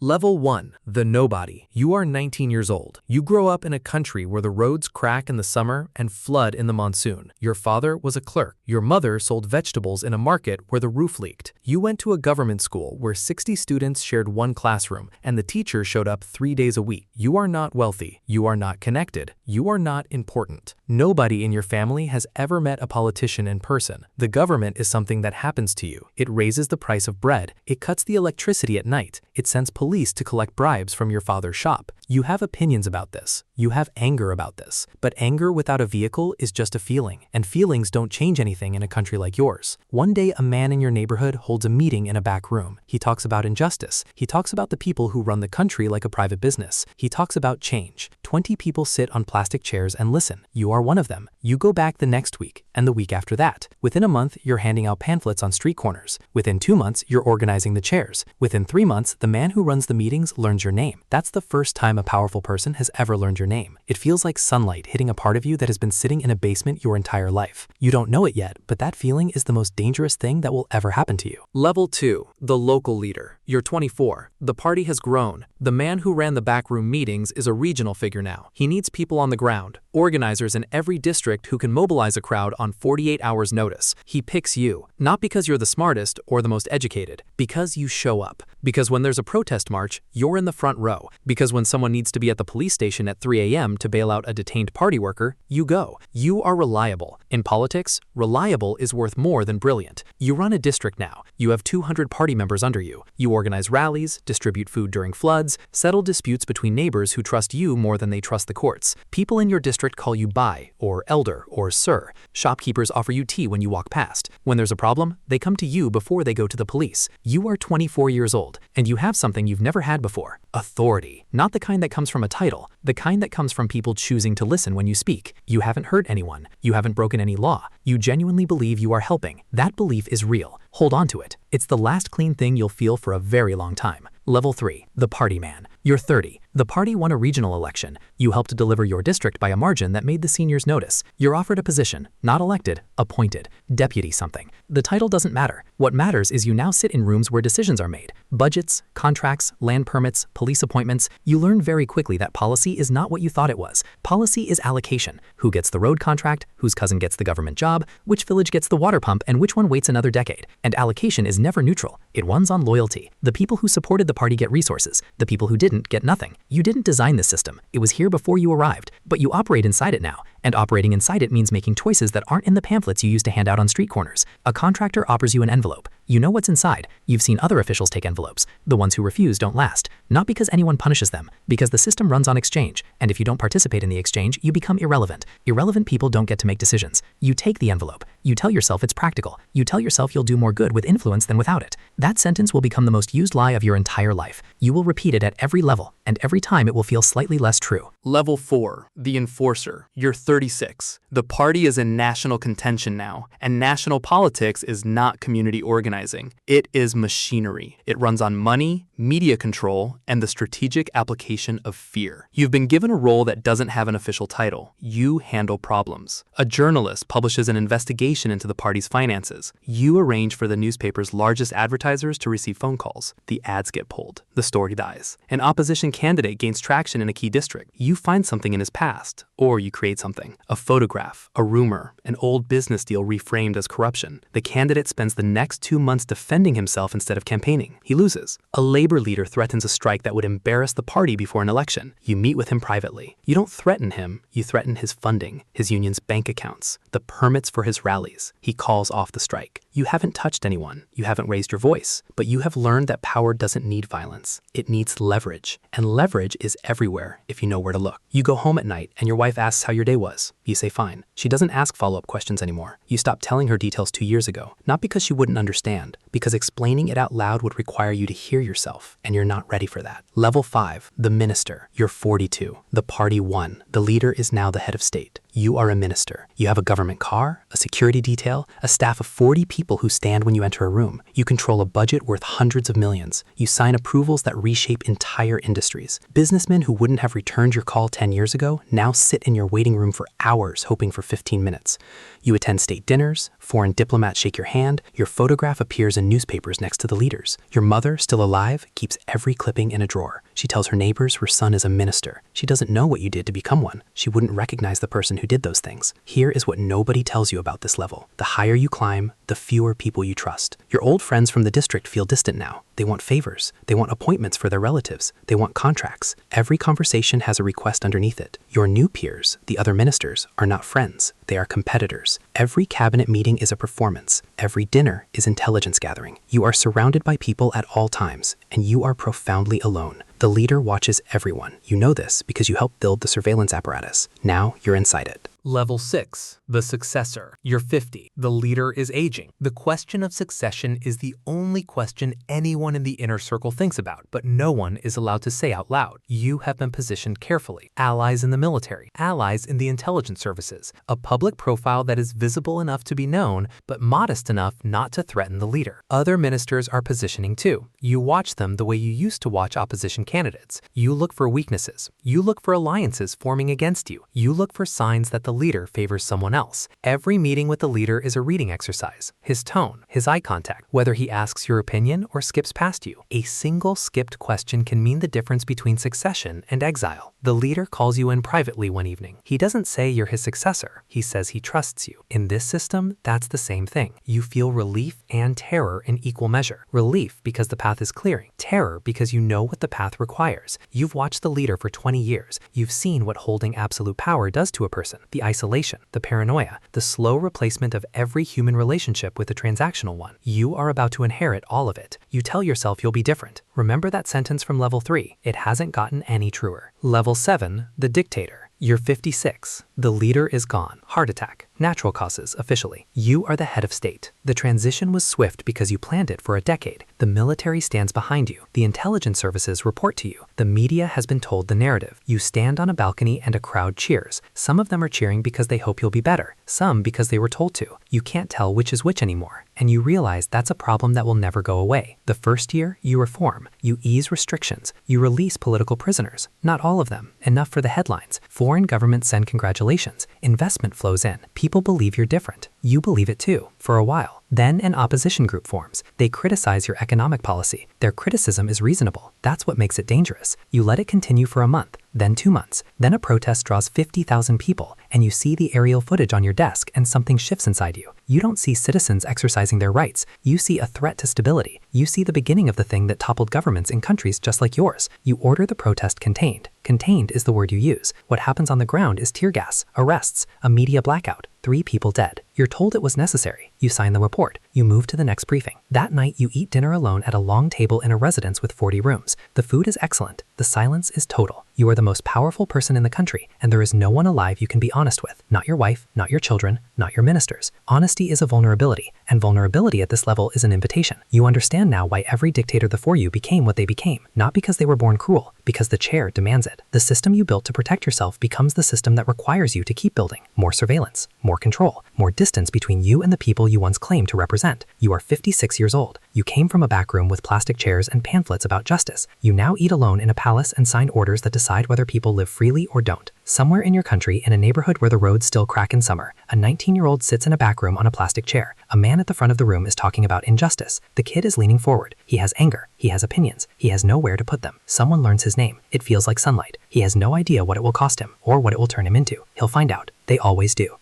Level 1. The Nobody. You are 19 years old. You grow up in a country where the roads crack in the summer and flood in the monsoon. Your father was a clerk. Your mother sold vegetables in a market where the roof leaked. You went to a government school where 60 students shared one classroom and the teacher showed up 3 days a week. You are not wealthy. You are not connected. You are not important. Nobody in your family has ever met a politician in person. The government is something that happens to you. It raises the price of bread. It cuts the electricity at night. It sends police to collect bribes from your father's shop. You have opinions about this. You have anger about this. But anger without a vehicle is just a feeling, and feelings don't change anything in a country like yours. One day, a man in your neighborhood holds a meeting in a back room. He talks about injustice. He talks about the people who run the country like a private business. He talks about change. 20 people sit on plastic chairs and listen. You are one of them. You go back the next week, and the week after that. Within a month, you're handing out pamphlets on street corners. Within 2 months, you're organizing the chairs. Within 3 months, the man who runs the meetings learns your name. That's the first time a powerful person has ever learned your name. It feels like sunlight hitting a part of you that has been sitting in a basement your entire life. You don't know it yet, but that feeling is the most dangerous thing that will ever happen to you. Level 2. The Local Leader. You're 24. The party has grown. The man who ran the backroom meetings is a regional figure now. He needs people on the ground, organizers in every district who can mobilize a crowd on 48 hours notice. He picks you, not because you're the smartest or the most educated, because you show up. Because when there's a protest march, you're in the front row. Because when someone needs to be at the police station at 3 a.m. to bail out a detained party worker, you go. You are reliable. In politics, reliable is worth more than brilliant. You run a district now. You have 200 party members under you. You organize rallies, distribute food during floods, settle disputes between neighbors who trust you more than they trust the courts. People in your district call you Bhai, or Elder, or Sir. Shopkeepers offer you tea when you walk past. When there's a problem, they come to you before they go to the police. You are 24 years old, and you have something you've never had before. Authority. Not the kind that comes from a title, the kind that comes from people choosing to listen when you speak. You haven't hurt anyone. You haven't broken any law. You genuinely believe you are helping. That belief is real. Hold on to it. It's the last clean thing you'll feel for a very long time. Level 3. The Party Man. You're 30. The party won a regional election. You helped deliver your district by a margin that made the seniors notice. You're offered a position, not elected, appointed, deputy something. The title doesn't matter. What matters is you now sit in rooms where decisions are made. Budgets, contracts, land permits, police appointments. You learn very quickly that policy is not what you thought it was. Policy is allocation. Who gets the road contract, whose cousin gets the government job, which village gets the water pump, and which one waits another decade. And allocation is never neutral. It runs on loyalty. The people who supported the party get resources. The people who didn't get nothing. You didn't design this system. It was here before you arrived, but you operate inside it now. And operating inside it means making choices that aren't in the pamphlets you used to hand out on street corners. A contractor offers you an envelope. You know what's inside. You've seen other officials take envelopes. The ones who refuse don't last. Not because anyone punishes them, because the system runs on exchange. And if you don't participate in the exchange, you become irrelevant. Irrelevant people don't get to make decisions. You take the envelope. You tell yourself it's practical. You tell yourself you'll do more good with influence than without it. That sentence will become the most used lie of your entire life. You will repeat it at every level, and every time it will feel slightly less true. Level 4. The Enforcer. You're 36. The party is in national contention now, and national politics is not community organizing. It is machinery. It runs on money, media control, and the strategic application of fear. You've been given a role that doesn't have an official title. You handle problems. A journalist publishes an investigation into the party's finances. You arrange for the newspaper's largest advertisers to receive phone calls. The ads get pulled. The story dies. An opposition candidate gains traction in a key district. You find something in his past, or you create something. A photograph, a rumor, an old business deal reframed as corruption. The candidate spends the next 2 months defending himself instead of campaigning. He loses. A labor leader threatens a strike that would embarrass the party before an election. You meet with him privately. You don't threaten him. You threaten his funding, his union's bank accounts, the permits for his rallies. He calls off the strike. You haven't touched anyone. You haven't raised your voice. But you have learned that power doesn't need violence. It needs leverage. And leverage is everywhere if you know where to look. You go home at night and your wife asks how your day was. You say fine. She doesn't ask follow-up questions anymore. You stopped telling her details 2 years ago. Not because she wouldn't understand, because explaining it out loud would require you to hear yourself, and you're not ready for that. Level 5. The Minister. You're 42. The party won. The leader is now the head of state. You are a minister. You have a government car, a security detail, a staff of 40 people who stand when you enter a room. You control a budget worth hundreds of millions. You sign approvals that reshape entire industries. Businessmen who wouldn't have returned your call 10 years ago now sit in your waiting room for hours hoping for 15 minutes. You attend state dinners, foreign diplomats shake your hand, your photograph appears in newspapers next to the leaders. Your mother, still alive, keeps every clipping in a drawer. She tells her neighbors her son is a minister. She doesn't know what you did to become one. She wouldn't recognize the person who did those things. Here is what nobody tells you about this level. The higher you climb, the fewer people you trust. Your old friends from the district feel distant now. They want favors. They want appointments for their relatives. They want contracts. Every conversation has a request underneath it. Your new peers, the other ministers, are not friends. They are competitors. Every cabinet meeting is a performance. Every dinner is intelligence gathering. You are surrounded by people at all times, and you are profoundly alone. The leader watches everyone. You know this because you helped build the surveillance apparatus. Now you're inside it. Level 6. The successor. You're 50. The leader is aging. The question of succession is the only question anyone in the inner circle thinks about, but no one is allowed to say out loud. You have been positioned carefully. Allies in the military, allies in the intelligence services, a public profile that is visible enough to be known, but modest enough not to threaten the leader. Other ministers are positioning too. You watch them the way you used to watch opposition candidates. You look for weaknesses. You look for alliances forming against you. You look for signs that the leader favors someone else. Every meeting with the leader is a reading exercise. His tone, his eye contact, whether he asks your opinion or skips past you. A single skipped question can mean the difference between succession and exile. The leader calls you in privately one evening. He doesn't say you're his successor. He says he trusts you. In this system, that's the same thing. You feel relief and terror in equal measure. Relief because the path is clearing. Terror because you know what the path requires. You've watched the leader for 20 years. You've seen what holding absolute power does to a person. The isolation, the paranoia, the slow replacement of every human relationship with a transactional one. You are about to inherit all of it. You tell yourself you'll be different. Remember that sentence from level 3. It hasn't gotten any truer. Level 7. The Dictator. You're 56. The leader is gone. Heart attack. Natural causes, officially. You are the head of state. The transition was swift because you planned it for a decade. The military stands behind you. The intelligence services report to you. The media has been told the narrative. You stand on a balcony and a crowd cheers. Some of them are cheering because they hope you'll be better. Some because they were told to. You can't tell which is which anymore. And you realize that's a problem that will never go away. The first year, you reform. You ease restrictions. You release political prisoners. Not all of them. Enough for the headlines. Foreign governments send congratulations. Investment flows in. People believe you're different. You believe it too, for a while. Then an opposition group forms. They criticize your economic policy. Their criticism is reasonable. That's what makes it dangerous. You let it continue for a month, then 2 months. Then a protest draws 50,000 people, and you see the aerial footage on your desk and something shifts inside you. You don't see citizens exercising their rights. You see a threat to stability. You see the beginning of the thing that toppled governments in countries just like yours. You order the protest contained. Contained is the word you use. What happens on the ground is tear gas, arrests, a media blackout, 3 people dead. You're told it was necessary. You sign the report. You move to the next briefing. That night, you eat dinner alone at a long table in a residence with 40 rooms. The food is excellent. The silence is total. You are the most powerful person in the country, and there is no one alive you can be honest with. Not your wife, not your children, not your ministers. Honesty is a vulnerability, and vulnerability at this level is an invitation. You understand now why every dictator before you became what they became, not because they were born cruel, because the chair demands it. The system you built to protect yourself becomes the system that requires you to keep building. More surveillance, more control, more distance between you and the people you once claimed to represent. You are 56 years old. You came from a back room with plastic chairs and pamphlets about justice. You now eat alone in a palace and sign orders that decide whether people live freely or don't. Somewhere in your country, in a neighborhood where the roads still crack in summer, a 19-year-old sits in a back room on a plastic chair. A man at the front of the room is talking about injustice. The kid is leaning forward. He has anger. He has opinions. He has nowhere to put them. Someone learns his name. It feels like sunlight. He has no idea what it will cost him or what it will turn him into. He'll find out. They always do.